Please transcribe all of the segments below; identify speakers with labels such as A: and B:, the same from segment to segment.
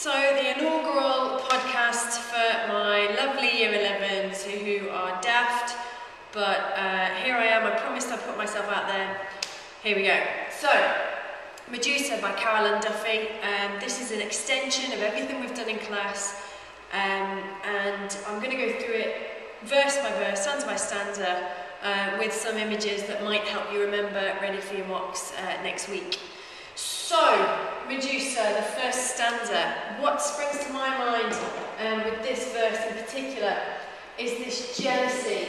A: So the inaugural podcast for my lovely Year 11s who are daft, but here I am. I promised I'd put myself out there. Here we go. So, Medusa by Carolyn Duffy. This is an extension of everything we've done in class, and I'm going to go through it verse by verse, stanza by stanza, with some images that might help you remember, ready for your mocks next week. So, Medusa, the first stanza. What springs to my mind with this verse in particular is this jealousy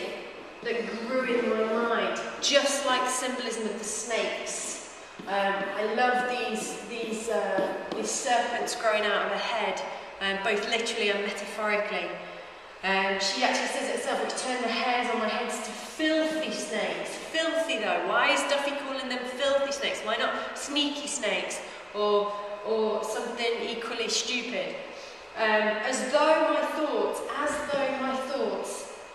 A: that grew in my mind, just like the symbolism of the snakes. I love these serpents growing out of her head, both literally and metaphorically. She actually says it herself, which turned the hairs on my head to filthy snakes. Filthy though, why is Duffy calling them filthy snakes? Why not sneaky snakes or something equally stupid? As though my thoughts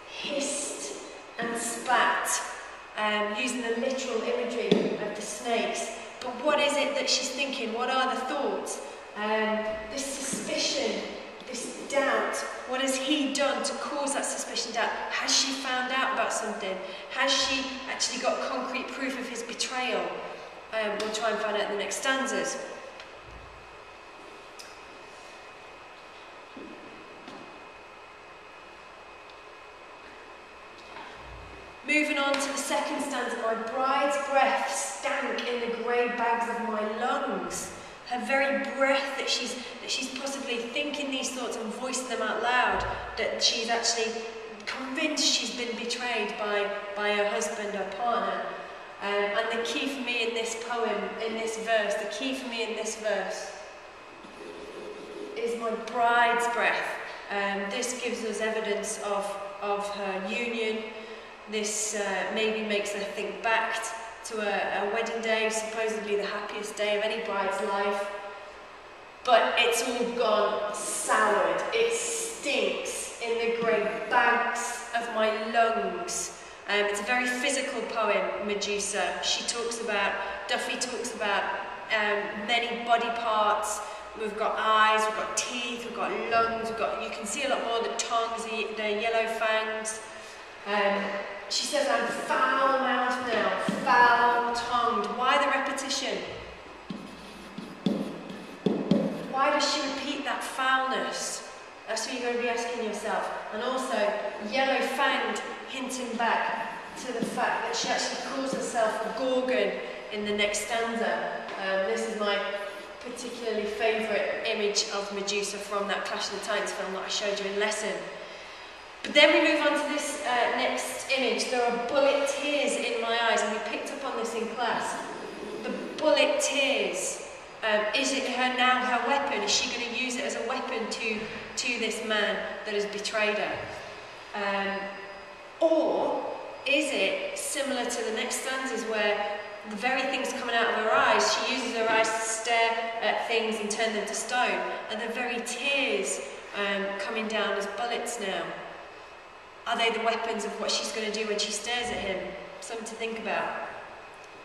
A: hissed and spat, using the literal imagery of the snakes. But what is it that she's thinking? What are the thoughts? This suspicion, this doubt. What has he done to cause that suspicion, doubt? Has she found out about something? Has she actually got concrete proof of his betrayal? We'll try and find out in the next stanzas. Moving on to the second stanza, my bride's breath stank in the grey bags of my lungs. Her very breath that she's possibly thinking these thoughts and voicing them out loud, that she's actually convinced she's been betrayed by her husband, her partner. And the key for me in this poem, in this verse, is my bride's breath. This gives us evidence of her union. This maybe makes her think back to a wedding day, supposedly the happiest day of any bride's life. But it's all gone soured. It stinks in the grey bags of my lungs. It's a very physical poem, Medusa. Duffy talks about many body parts. We've got eyes, we've got teeth, we've got lungs, you can see a lot more, the tongues, the yellow fangs. She says, I'm foul-mouthed now, foul-tongued. Why the repetition? Why does she repeat that foulness? That's what you're going to be asking yourself. And also, yellow-fanged, hinting back to the fact that she actually calls herself a gorgon in the next stanza. This is my particularly favourite image of Medusa from that Clash of the Titans film that I showed you in lesson. But then we move on to this next image. There are bullet tears in my eyes, and we picked up on this in class. The bullet tears. Is it her weapon? Is she going to use it as a weapon to this man that has betrayed her? Or is it similar to the next stanzas where the very things coming out of her eyes, she uses her eyes to stare at things and turn them to stone, and the very tears coming down as bullets now? Are they the weapons of what she's going to do when she stares at him? Something to think about.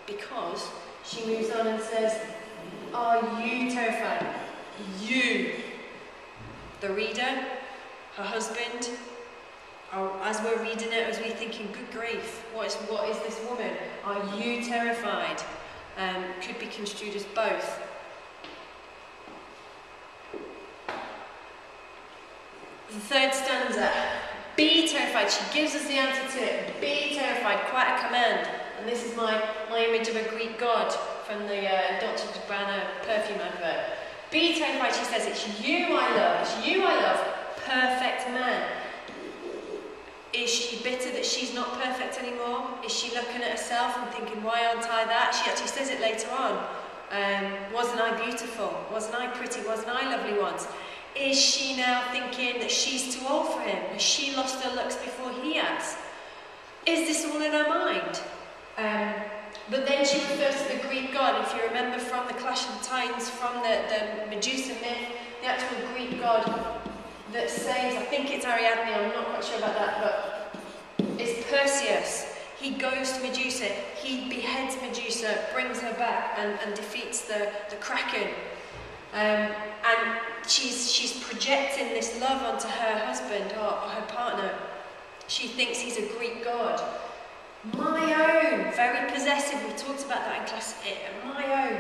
A: Because she moves on and says, are you terrified? You, the reader, her husband, as we're reading it, as we're thinking, good grief, what is this woman? Are you terrified? Could be construed as both. The third stanza. Be terrified. She gives us the answer to it. Be terrified. Quite a command. And this is my image of a Greek god from the Dolce & Gabbana perfume advert. Be terrified, she says. It's you I love. It's you I love. Perfect man. Is she bitter that she's not perfect anymore? Is she looking at herself and thinking, why aren't I that? She actually says it later on. Wasn't I beautiful? Wasn't I pretty? Wasn't I lovely once? Is she now thinking that she's too old for him? Has she lost her looks before he has? Is this all in her mind? But then she refers to the Greek god. If you remember from the Clash of the Titans, from the Medusa myth, the actual Greek god that saves, I think it's Ariadne, I'm not quite sure about that, but it's Perseus. He goes to Medusa, he beheads Medusa, brings her back and defeats the Kraken. And she's projecting this love onto her husband or her partner. She thinks he's a Greek god. My own, very possessive. We talked about that in class. My own.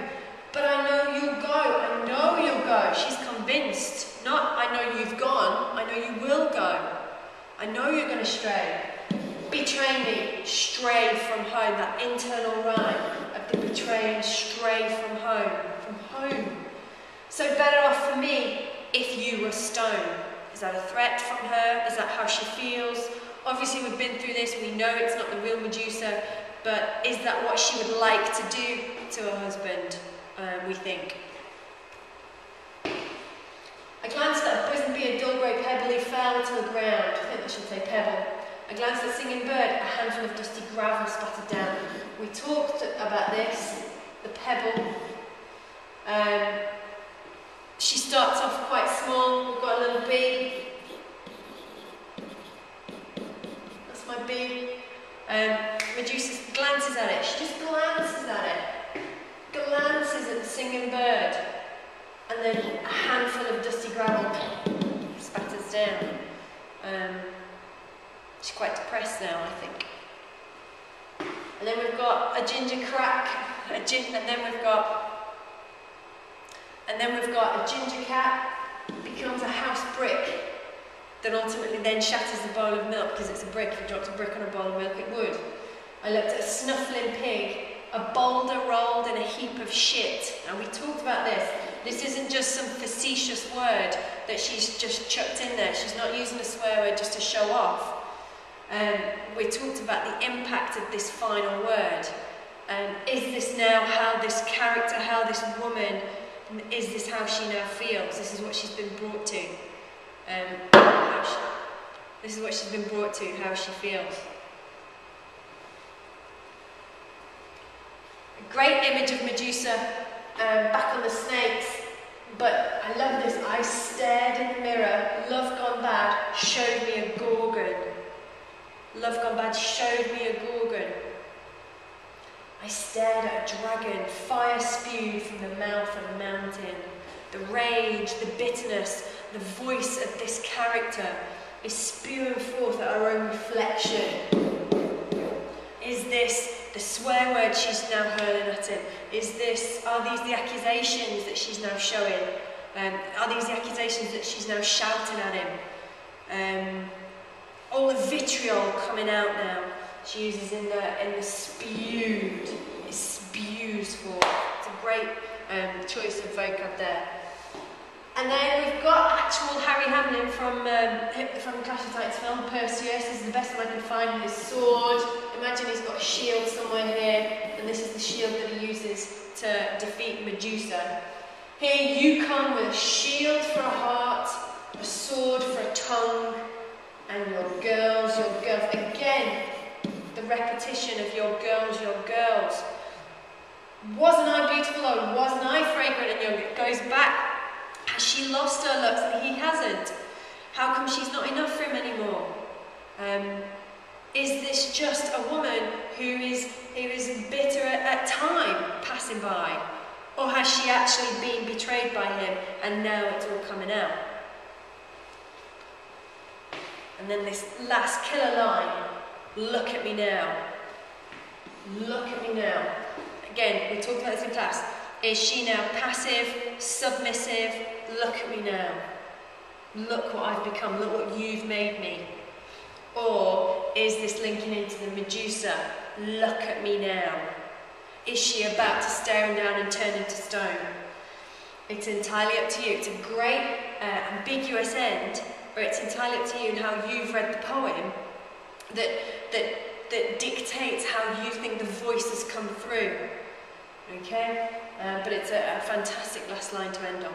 A: But I know you'll go. I know you'll go. She's convinced. Not I know you've gone. I know you will go. I know you're going to stray. Betray me, stray from home. That internal rhyme of the betraying, stray from home. From home. So better off for me if you were stone. Is that a threat from her? Is that how she feels? Obviously we've been through this, we know it's not the real Medusa, but is that what she would like to do to her husband, we think? I glanced at a Brisbane, a dull grey pebble, he fell to the ground. I think I should say pebble. I glanced at a singing bird, a handful of dusty gravel spattered down. We talked about this, the pebble. She starts off quite small, we've got a little bee. That's my bee. Medusa glances at it, she just glances at it. Glances at the singing bird. And then a handful of dusty gravel spatters down. She's quite depressed now, I think. And then we've got a ginger crack, and then we've got a ginger cat becomes a house brick that ultimately then shatters the bowl of milk because it's a brick. If you dropped a brick on a bowl of milk, it would. I looked at a snuffling pig, a boulder rolled in a heap of shit. And we talked about this. This isn't just some facetious word that she's just chucked in there. She's not using a swear word just to show off. We talked about the impact of this final word. Is this now how this character, how this woman, is this how she now feels? This is what she's been brought to. This is what she's been brought to, how she feels. A great image of Medusa back on the snakes, but I love this. I stared in the mirror, love gone bad showed me a gorgon. Love gone bad showed me a gorgon. I stared at a dragon, fire spewed from the mouth of a mountain. The rage, the bitterness, the voice of this character is spewing forth at our own reflection. Is this the swear word she's now hurling at him? Are these the accusations that she's now showing? Are these the accusations that she's now shouting at him? All the vitriol coming out now. She uses in the spewed. It spews forth. It's a great choice of vocab there. And then we've got actual Harry Hamlin from Clash of Titans film, Perseus. This is the best one I can find with his sword. Imagine he's got a shield somewhere here, and this is the shield that he uses to defeat Medusa. Here you come with a shield for a heart, a sword for a tongue, and your girls. Again, the repetition of your girls. Wasn't I beautiful or wasn't I fragrant and young? It goes back. Has she lost her looks and he hasn't? How come she's not enough for him anymore? Is this just a woman who is bitter at time passing by? Or has she actually been betrayed by him and now it's all coming out? And then this last killer line, look at me now. Look at me now. Again, we talked about this in class. Is she now passive, submissive? Look at me now. Look what I've become. Look what you've made me. Or is this linking into the Medusa? Look at me now. Is she about to stare him down and turn into stone? It's entirely up to you. It's a great ambiguous end, but it's entirely up to you and how you've read the poem that dictates how you think the voice has come through. Okay? But it's a fantastic last line to end on.